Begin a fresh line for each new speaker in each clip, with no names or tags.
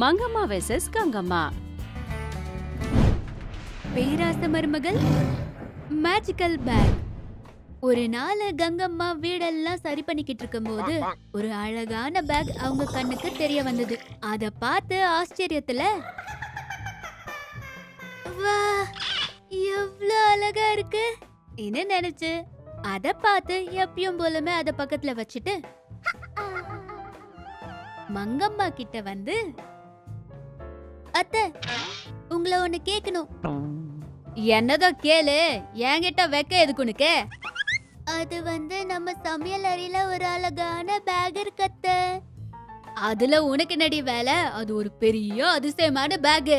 Mangamma versus Gangamma.
பேராச மருமகள் magical back. ஒரு நாள் கங்கம்மா வீடெல்லாம் சரி பண்ணிக்கிட்டு இருக்கும்போது ஒரு அழகான பேக் அவங்க கண்ணுக்கு தெரிய வந்தது. அத பார்த்து ஆச்சரியத்துல, வா, எவ்வளவு அழகா இருக்கு என்ன நினைச்சு அத பார்த்து எப்பயும் போலமே அத பக்கத்துல வச்சுட்டு மங்கம்மா கிட்ட வந்து, அத்தை, உங்களை ஒண்ணு கேக்கணும். என்னதோ கேளு, என்கிட்ட வைக்க எதுக்கு உனக்கு? அது வந்து நம்ம சமையல் அறையில ஒரு அழகான பேக் இருக்கத்த. அதுல உனக்கு நடி வேலை? அது ஒரு பெரிய அதிசயமான பேக்.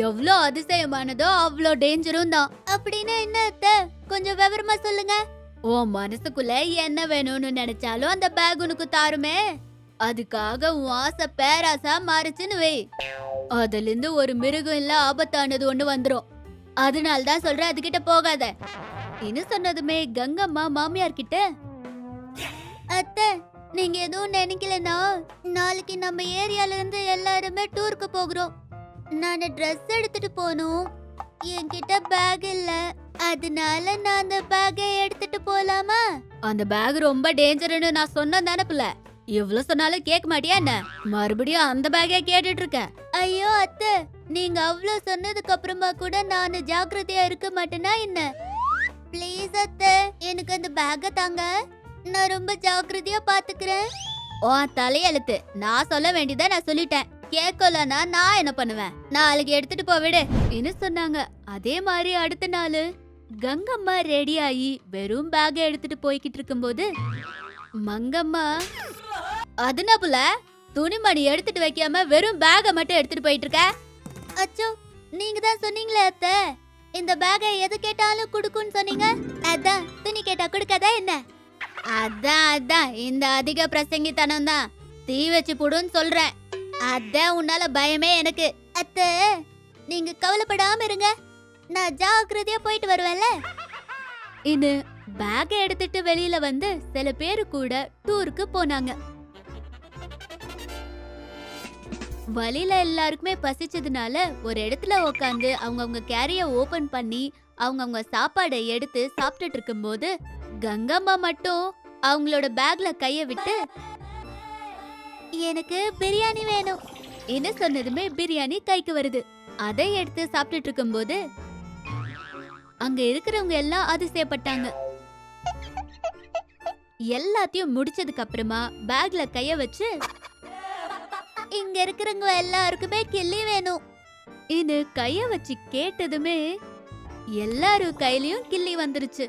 எவ்வளோ அதிசயமானதோ அவ்வளோ டேஞ்சரும் தான். அப்படின்னு என்ன அத்தை, கொஞ்சம் விவரமா சொல்லுங்க. உன் மனசுக்குள்ள என்ன வேணும்னு நினைச்சாலும் அந்த பேக் உனக்கு தாருமே. அதுக்காக உன் ஆசை பேராசா மாறுச்சுன்னு வை, அதுல இருந்து ஒரு மிருகம் இல்ல ஆபத்தானது ஒண்ணு வந்துரும். அதனால்தான் சொல்ற, அதுகிட்ட போகாத. இன்னும் சொன்னதுமே கங்கம்மா மாமியார் கிட்ட, அத்தை, நீங்க எதுவும் நினைக்கலனா நாளைக்கு நம்ம ஏரியால இருந்து எல்லாருமே டூருக்கு போகிறோம். நான் ட்ரெஸ் எடுத்துட்டு போகணும். என்கிட்ட பேக் இல்ல, அதனால நான் அந்த பேக்கை எடுத்துட்டு போலாமா? அந்த பேக் ரொம்ப டேஞ்சர்னு நான் சொன்னேன் தானே பிள்ளை. எவ்வளவு சொன்னாலும் கேட்க மாட்டியா என்ன? மறுபடியும் அந்த பேக்கே கேட்டுட்டு இருக்க. ஐயோ அத்தை, நீங்க அவ்வளவு சொன்னதுக்கு அப்புறமா கூட நான் ஜாக்கிரதையா இருக்க மாட்டேனா என்ன? ப்ளீஸ் அத்தை, எனக்கு அந்த பேக்க தாங்க, நான் ரொம்ப ஜாக்கிரதையா பாத்துக்கிறேன். ஓ தலையெழுத்து, நான் சொல்ல வேண்டியதை நான் சொல்லிட்டேன். கேட்கலனா நான் என்ன பண்ணுவேன்? நாளைக்கு எடுத்துட்டு போவிடு இன்னும் சொன்னாங்க. அதே மாதிரி அடுத்த நாள் கங்கம்மா ரெடி ஆகி வெறும் பேக் எடுத்துட்டு போய்கிட்டு இருக்கும்போது மங்கம்மா, அதுனா புள்ள, துணிமணி எடுத்துட்டு வைக்காம வெறும் பேக மட்டும் எடுத்துட்டு போயிட்டு இருக்க. அச்சோ, நீங்க தான் சொன்னீங்களே அத்தை, இந்த பேக்கை எது கேட்டாலும் குடுக்குன்னு சொன்னீங்க. அதான் துணி கேட்டா குடுக்காதா என்ன? அதான் இந்த அதிக பிரசங்கித்தனம் தான். தீ வச்சு போடுன்னு சொல்றேன். அதான் உன்னால பயமே எனக்கு. அத்தை, நீங்க கவலைப்படாம இருங்க, நான் ஜாக்கிரதையா போயிட்டு வருவேன்ல. இது பேக்கை எடுத்துட்டு வெளியில வந்து சில பேரு கூட டூருக்கு போனாங்க. வழியில எல்லாருக்குமே பசிச்சதுனால ஒரு இடத்துல உட்காந்து அவங்க கேரிய ஓபன் பண்ணி அவங்க சாப்பாடை எடுத்து சாப்பிட்டுட்டு இருக்கும்போது கங்கம்மா மட்டும் அவங்களோட பேக்ல கைய விட்டு, எனக்கு பிரியாணி வேணும் என்ன சொன்னதுமே பிரியாணி கைக்கு வருது. அதை எடுத்து சாப்பிட்டுட்டு இருக்கும்போது அங்க இருக்கிறவங்க எல்லாம் அதிசயப்பட்டாங்க. எல்லாத்தையும் முடிச்சதுக்கு அப்புறமா பேக்ல கைய வச்சு, இங்க இருக்கிறவங்க எல்லாருக்குமே கிள்ளி வேணும் இது கைய வச்சு கேட்டதுமே எல்லாரும் கையிலயும் கிள்ளி வந்துருச்சு.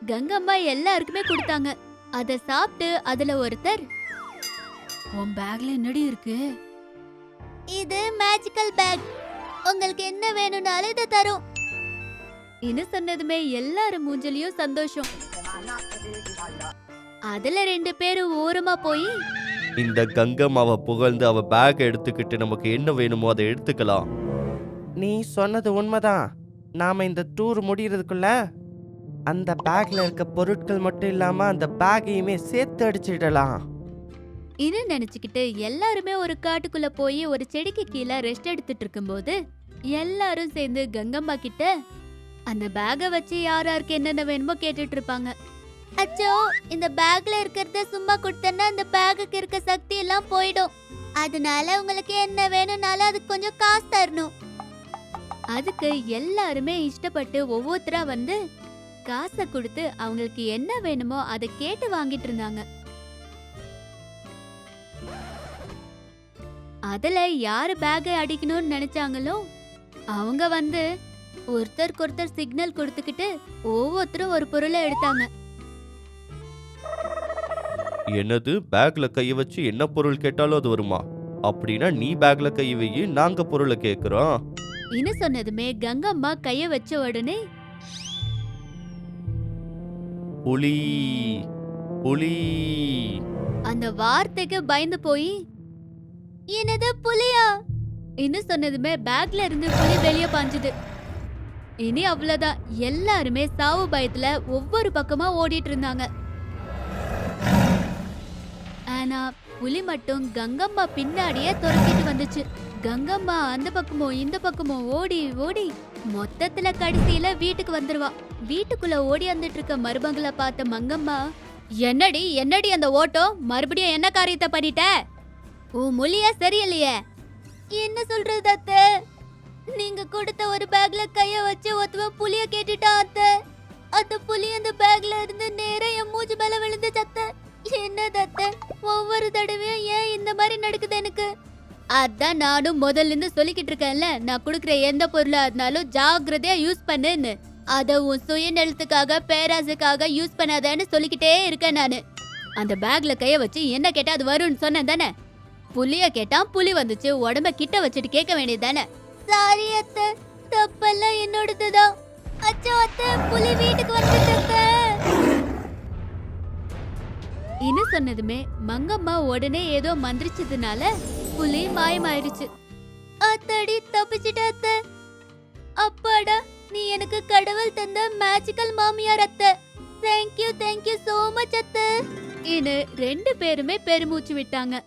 கங்கம்மா எல்லாருக்குமே கொடுத்தாங்க. அத சாப்பிட்டு அதுல ஒருத்தர், உன் பேக்ல என்னடி இருக்கு? இது மேஜிக்கல் பேக், உங்களுக்கு என்ன வேணும்னாலும் இத தரும் இன்னும் சொன்னதுமே எல்லாரும் மூஞ்சலியும் சந்தோஷம். அதுல 2 பேரும் ஓரமா போய்,
இந்த கங்கம்மாவை புகழ்ந்து அவ பேக் எடுத்துக்கிட்டு நமக்கு என்ன வேணுமோ அதை எடுத்துக்கலாம். நீ சொன்னது உண்மைதான். நாம இந்த டூர் முடியறதுக்குள்ள அந்த பேக்ல இருக்க பொருட்கள் மட்டும் இல்லாம அந்த பேக்கையுமே சேர்த்து அடிச்சிடலாம்
இது நினைச்சுக்கிட்டு எல்லாருமே ஒரு காட்டுக்குள்ள போய் ஒரு செடிக்கு கீழே ரெஸ்ட் எடுத்துட்டு இருக்கும்போது எல்லாரும் சேர்ந்து கங்கம்மா கிட்ட அந்த பேக வச்சு யாருக்கு என்னென்ன வேணுமோ கேட்டுட்டு இருப்பாங்க. அச்சோ, இந்த பேக்ல இருக்கிறத சும்மா கொடுத்தேன்னா அந்த பேக்குக்கு இருக்க சக்தி எல்லாம் போயிடும். அதனால உங்களுக்கு என்ன வேணும்னாலும் அதுக்கு கொஞ்சம் காசு தரணும். அதுக்கு எல்லாருமே இஷ்டப்பட்டு ஒவ்வொருத்தரா வந்து காசை கொடுத்து அவங்களுக்கு என்ன வேணுமோ அதை கேட்டு வாங்கிட்டு இருந்தாங்க. அதுல யாரு பேக்கை அடிக்கணும்னு நினைச்சாங்களோ அவங்க வந்து ஒருத்தருக்கு ஒருத்தர் சிக்னல் கொடுத்துக்கிட்டு ஒவ்வொருத்தரும் ஒரு பொருளை எடுத்தாங்க.
என்னது, பேக்ல கைய வச்சு என்ன பொருள் கேட்டாலும் அது வருமா? அப்படின்னா நீ பேக்ல கை வை, நாங்க பொருளை கேக்குறோம்
இன்னும் சொன்னதுமே கங்கம்மா கைய வச்ச உடனே
புலி புலி.
அந்த வார்த்தைக்கு பயந்து போய், என்னது புலியா இன்னும் சொன்னதுமே பேக்ல இருந்து புலி வெளியே பாஞ்சுது. இனி அவ்வளவுதான், எல்லாருமே சாவு பயத்துல ஒவ்வொரு பக்கமா ஓடிட்டு இருந்தாங்க. ஆனா புலி மட்டும் கங்கம்மா பின்னாடியே துரத்திட்டு வந்துச்சு. கங்கம்மா அந்த பக்கமும் இந்த பக்கமும் ஓடி ஓடி மொத்தத்துல கடைசியில வீட்டுக்கு வந்துருவா. வீட்டுக்குள்ள ஓடி வந்துட்டு இருக்க மருமகளை பார்த்த மங்கம்மா, என்னடி என்னடி அந்த ஓட்டம், மறுபடியும் என்ன காரியத்தை பண்ணிட்ட? உன் மொழியா சரியில்லையே. என்ன சொல்றது அத்தை? நீங்க கொடுத்த ஒரு பேக்ல கைய வச்சு ஒருத்தவன் புளிய கேட்டுட்டான் அத்தை. அந்த புலி அந்த பேக்ல இருந்து நேரா என் மூஞ்சி மேல விழுந்து சத்த. என்ன அத்தை, ஒவ்வொரு தடவையும் ஏன் இந்த மாதிரி நடக்குது எனக்கு? அதான் நானும் முதல்ல இருந்து சொல்லிக்கிட்டு இருக்கேன்ல, நான் குடுக்கற எந்த பொருளா இருந்தாலும் ஜாக்கிரதையா யூஸ் பண்ணுன்னு. அத உன் சுயநலத்துக்காக பேராசைக்காக யூஸ் பண்ணாதேன்னு சொல்லிக்கிட்டே இருக்கேன் நானு. அந்த பேக்ல கைய வச்சு என்ன கேட்டா அது வரும்னு சொன்னேன் தானே? புலிய கேட்டான், புலி வந்துச்சு. உடம்ப கிட்ட வச்சுட்டு கேட்க வேண்டியது தானே? சாரி அத்தை, தப்பெல்லாம் என்னோடதுதான். அச்சோ அத்தை, புலி வீட்டுக்கு வந்துட்டு. இன்னும் சொன்னதுமே மங்கம்மா உடனே ஏதோ மந்திரிச்சதுனால புலி மாயமாயிருச்சு. அத்தடி தப்பிச்சிட்ட அத்தை. அப்பாடா, நீ எனக்கு கடவுள் தந்த மேஜிக்கல் மாமியார் அத்தை. தேங்க்யூ so much அத்தை. இன்னு 2 பேருமே பெருமூச்சு விட்டாங்க.